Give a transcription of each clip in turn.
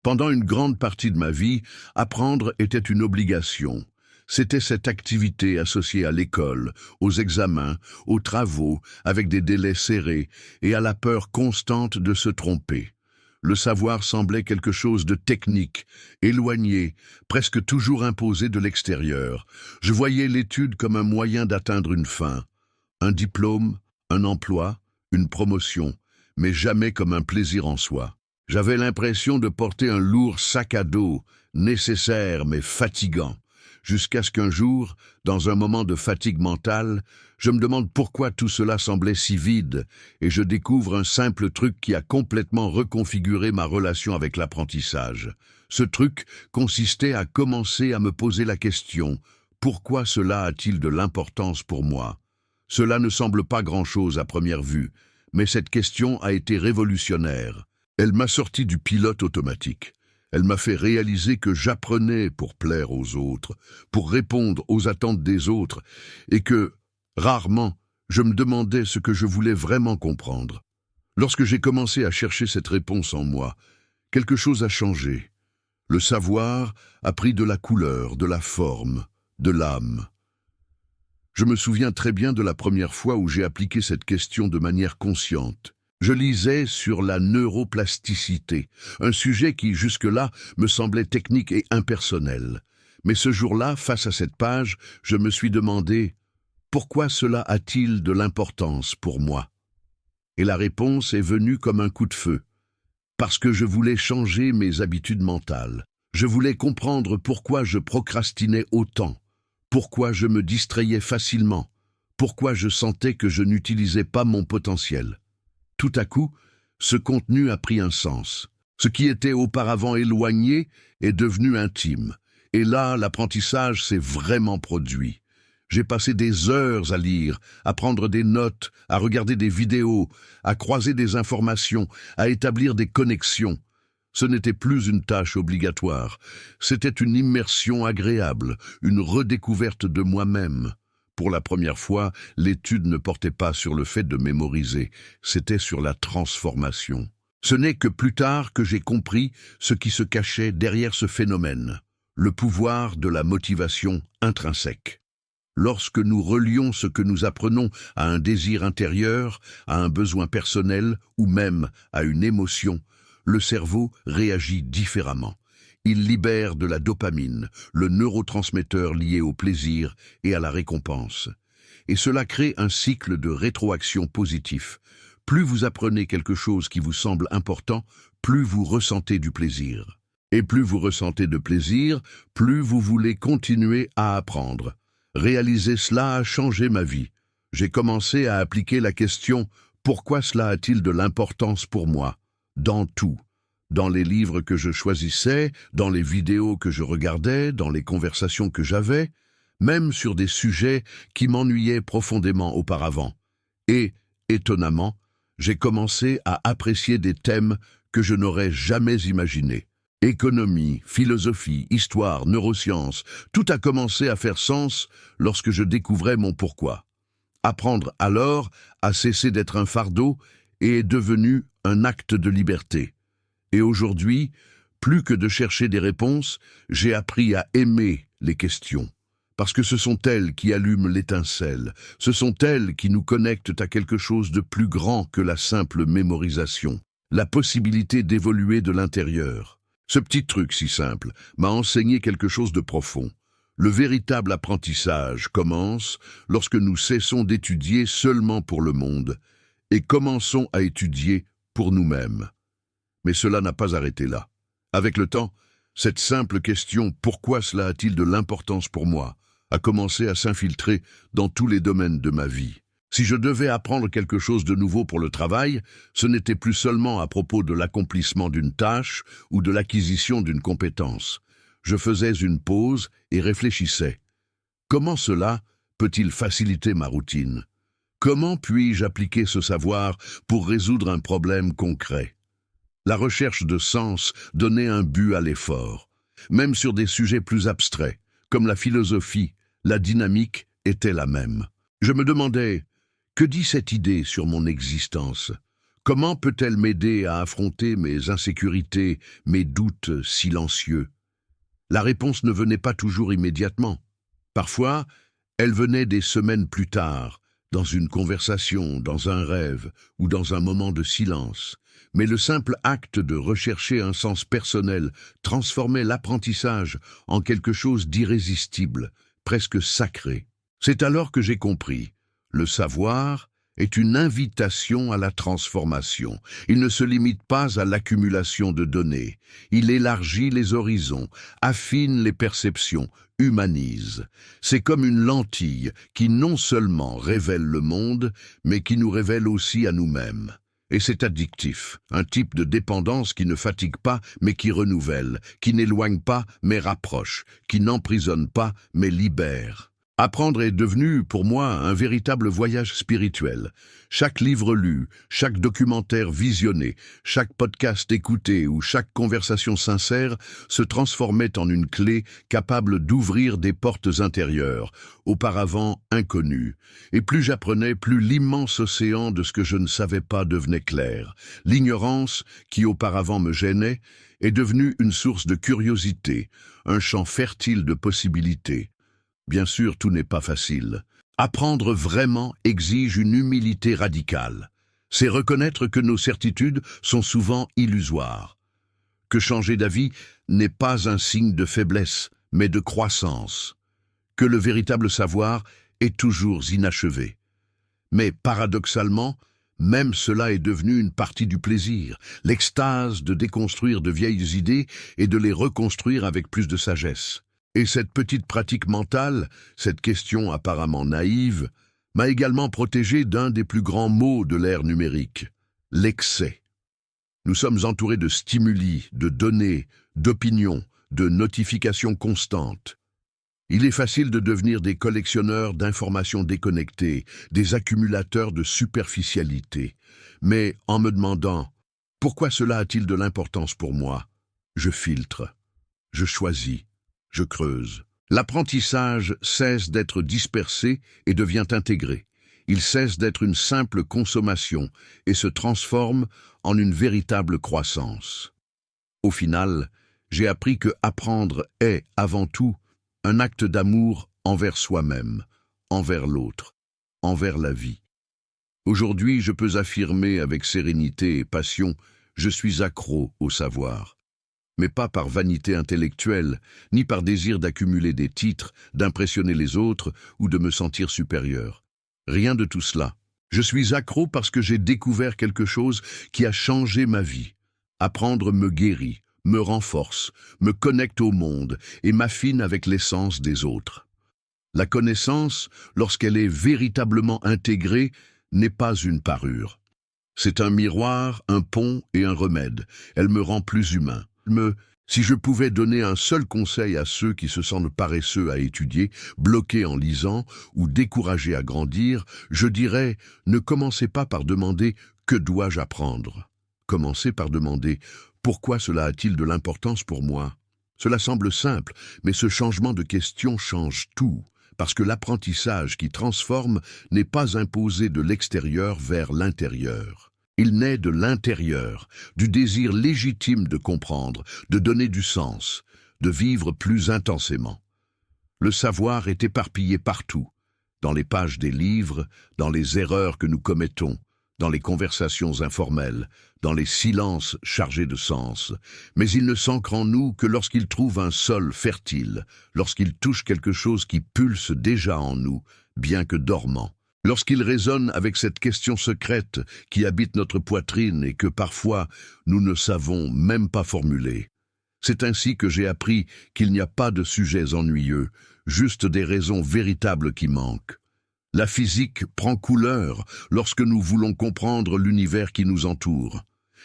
Pendant une grande partie de ma vie, apprendre était une obligation. C'était cette activité associée à l'école, aux examens, aux travaux, avec des délais serrés et à la peur constante de se tromper. Le savoir semblait quelque chose de technique, éloigné, presque toujours imposé de l'extérieur. Je voyais l'étude comme un moyen d'atteindre une fin, un diplôme, un emploi, une promotion, mais jamais comme un plaisir en soi. J'avais l'impression de porter un lourd sac à dos, nécessaire mais fatigant, jusqu'à ce qu'un jour, dans un moment de fatigue mentale, je me demande pourquoi tout cela semblait si vide, et je découvre un simple truc qui a complètement reconfiguré ma relation avec l'apprentissage. Ce truc consistait à commencer à me poser la question: pourquoi cela a-t-il de l'importance pour moi? Cela ne semble pas grand-chose à première vue, mais cette question a été révolutionnaire. Elle m'a sorti du pilote automatique. Elle m'a fait réaliser que j'apprenais pour plaire aux autres, pour répondre aux attentes des autres, et que, rarement, je me demandais ce que je voulais vraiment comprendre. Lorsque j'ai commencé à chercher cette réponse en moi, quelque chose a changé. Le savoir a pris de la couleur, de la forme, de l'âme. Je me souviens très bien de la première fois où j'ai appliqué cette question de manière consciente. Je lisais sur la neuroplasticité, un sujet qui, jusque-là, me semblait technique et impersonnel. Mais ce jour-là, face à cette page, je me suis demandé: pourquoi cela a-t-il de l'importance pour moi? Et la réponse est venue comme un coup de feu. Parce que je voulais changer mes habitudes mentales. Je voulais comprendre pourquoi je procrastinais autant, pourquoi je me distrayais facilement, pourquoi je sentais que je n'utilisais pas mon potentiel. Tout à coup, ce contenu a pris un sens. Ce qui était auparavant éloigné est devenu intime. Et là, l'apprentissage s'est vraiment produit. J'ai passé des heures à lire, à prendre des notes, à regarder des vidéos, à croiser des informations, à établir des connexions. Ce n'était plus une tâche obligatoire. C'était une immersion agréable, une redécouverte de moi-même. Pour la première fois, l'étude ne portait pas sur le fait de mémoriser, c'était sur la transformation. Ce n'est que plus tard que j'ai compris ce qui se cachait derrière ce phénomène, le pouvoir de la motivation intrinsèque. Lorsque nous relions ce que nous apprenons à un désir intérieur, à un besoin personnel ou même à une émotion, le cerveau réagit différemment. Il libère de la dopamine, le neurotransmetteur lié au plaisir et à la récompense. Et cela crée un cycle de rétroaction positif. Plus vous apprenez quelque chose qui vous semble important, plus vous ressentez du plaisir. Et plus vous ressentez de plaisir, plus vous voulez continuer à apprendre. Réaliser cela a changé ma vie. J'ai commencé à appliquer la question: pourquoi cela a-t-il de l'importance pour moi? Dans tout. Dans les livres que je choisissais, dans les vidéos que je regardais, dans les conversations que j'avais, même sur des sujets qui m'ennuyaient profondément auparavant. Et, étonnamment, j'ai commencé à apprécier des thèmes que je n'aurais jamais imaginés. Économie, philosophie, histoire, neurosciences, tout a commencé à faire sens lorsque je découvrais mon pourquoi. Apprendre alors a cessé d'être un fardeau et est devenu un acte de liberté. Et aujourd'hui, plus que de chercher des réponses, j'ai appris à aimer les questions. Parce que ce sont elles qui allument l'étincelle, ce sont elles qui nous connectent à quelque chose de plus grand que la simple mémorisation, la possibilité d'évoluer de l'intérieur. Ce petit truc si simple m'a enseigné quelque chose de profond. Le véritable apprentissage commence lorsque nous cessons d'étudier seulement pour le monde et commençons à étudier pour nous-mêmes. Mais cela n'a pas arrêté là. Avec le temps, cette simple question « pourquoi cela a-t-il de l'importance pour moi ?» a commencé à s'infiltrer dans tous les domaines de ma vie. Si je devais apprendre quelque chose de nouveau pour le travail, ce n'était plus seulement à propos de l'accomplissement d'une tâche ou de l'acquisition d'une compétence. Je faisais une pause et réfléchissais. Comment cela peut-il faciliter ma routine? Comment puis-je appliquer ce savoir pour résoudre un problème concret? La recherche de sens donnait un but à l'effort. Même sur des sujets plus abstraits, comme la philosophie, la dynamique était la même. Je me demandais: que dit cette idée sur mon existence? Comment peut-elle m'aider à affronter mes insécurités, mes doutes silencieux? La réponse ne venait pas toujours immédiatement. Parfois, elle venait des semaines plus tard, dans une conversation, dans un rêve ou dans un moment de silence. Mais le simple acte de rechercher un sens personnel transformait l'apprentissage en quelque chose d'irrésistible, presque sacré. C'est alors que j'ai compris. Le savoir est une invitation à la transformation. Il ne se limite pas à l'accumulation de données. Il élargit les horizons, affine les perceptions, humanise. C'est comme une lentille qui non seulement révèle le monde, mais qui nous révèle aussi à nous-mêmes. Et c'est addictif, un type de dépendance qui ne fatigue pas, mais qui renouvelle, qui n'éloigne pas, mais rapproche, qui n'emprisonne pas, mais libère. Apprendre est devenu, pour moi, un véritable voyage spirituel. Chaque livre lu, chaque documentaire visionné, chaque podcast écouté ou chaque conversation sincère se transformait en une clé capable d'ouvrir des portes intérieures, auparavant inconnues. Et plus j'apprenais, plus l'immense océan de ce que je ne savais pas devenait clair. L'ignorance, qui auparavant me gênait, est devenue une source de curiosité, un champ fertile de possibilités. Bien sûr, tout n'est pas facile. Apprendre vraiment exige une humilité radicale. C'est reconnaître que nos certitudes sont souvent illusoires. Que changer d'avis n'est pas un signe de faiblesse, mais de croissance. Que le véritable savoir est toujours inachevé. Mais paradoxalement, même cela est devenu une partie du plaisir, l'extase de déconstruire de vieilles idées et de les reconstruire avec plus de sagesse. Et cette petite pratique mentale, cette question apparemment naïve, m'a également protégé d'un des plus grands maux de l'ère numérique, l'excès. Nous sommes entourés de stimuli, de données, d'opinions, de notifications constantes. Il est facile de devenir des collectionneurs d'informations déconnectées, des accumulateurs de superficialité. Mais en me demandant « Pourquoi cela a-t-il de l'importance pour moi ?» Je filtre, je choisis. Je creuse. L'apprentissage cesse d'être dispersé et devient intégré. Il cesse d'être une simple consommation et se transforme en une véritable croissance. Au final, j'ai appris que apprendre est, avant tout, un acte d'amour envers soi-même, envers l'autre, envers la vie. Aujourd'hui, je peux affirmer avec sérénité et passion, je suis accro au savoir. Mais pas par vanité intellectuelle, ni par désir d'accumuler des titres, d'impressionner les autres ou de me sentir supérieur. Rien de tout cela. Je suis accro parce que j'ai découvert quelque chose qui a changé ma vie. Apprendre me guérit, me renforce, me connecte au monde et m'affine avec l'essence des autres. La connaissance, lorsqu'elle est véritablement intégrée, n'est pas une parure. C'est un miroir, un pont et un remède. Elle me rend plus humain. Si je pouvais donner un seul conseil à ceux qui se sentent paresseux à étudier, bloqués en lisant ou découragés à grandir, je dirais « Ne commencez pas par demander « Que dois-je apprendre ?» Commencez par demander « Pourquoi cela a-t-il de l'importance pour moi ?» Cela semble simple, mais ce changement de question change tout, parce que l'apprentissage qui transforme n'est pas imposé de l'extérieur vers l'intérieur. Il naît de l'intérieur, du désir légitime de comprendre, de donner du sens, de vivre plus intensément. Le savoir est éparpillé partout, dans les pages des livres, dans les erreurs que nous commettons, dans les conversations informelles, dans les silences chargés de sens. Mais il ne s'ancre en nous que lorsqu'il trouve un sol fertile, lorsqu'il touche quelque chose qui pulse déjà en nous, bien que dormant. Lorsqu'il résonne avec cette question secrète qui habite notre poitrine et que parfois nous ne savons même pas formuler. C'est ainsi que j'ai appris qu'il n'y a pas de sujets ennuyeux, juste des raisons véritables qui manquent. La physique prend couleur lorsque nous voulons comprendre l'univers qui nous entoure.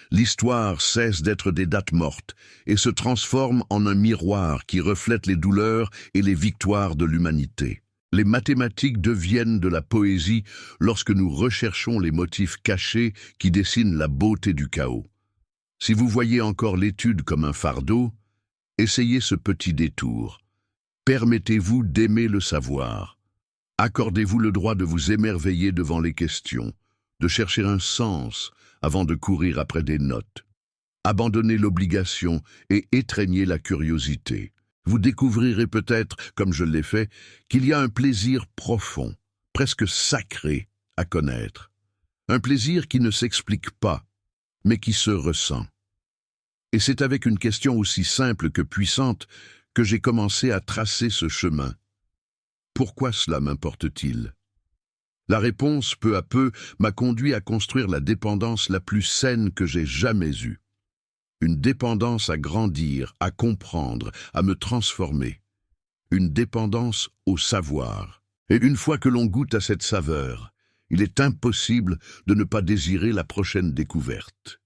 L'histoire cesse d'être des dates mortes et se transforme en un miroir qui reflète les douleurs et les victoires de l'humanité. Les mathématiques deviennent de la poésie lorsque nous recherchons les motifs cachés qui dessinent la beauté du chaos. Si vous voyez encore l'étude comme un fardeau, essayez ce petit détour. Permettez-vous d'aimer le savoir. Accordez-vous le droit de vous émerveiller devant les questions, de chercher un sens, avant de courir après des notes. Abandonnez l'obligation et étreignez la curiosité. Vous découvrirez peut-être, comme je l'ai fait, qu'il y a un plaisir profond, presque sacré, à connaître. Un plaisir qui ne s'explique pas, mais qui se ressent. Et c'est avec une question aussi simple que puissante que j'ai commencé à tracer ce chemin. Pourquoi cela m'importe-t-il? La réponse, peu à peu, m'a conduit à construire la dépendance la plus saine que j'ai jamais eue. Une dépendance à grandir, à comprendre, à me transformer. Une dépendance au savoir. Et une fois que l'on goûte à cette saveur, il est impossible de ne pas désirer la prochaine découverte.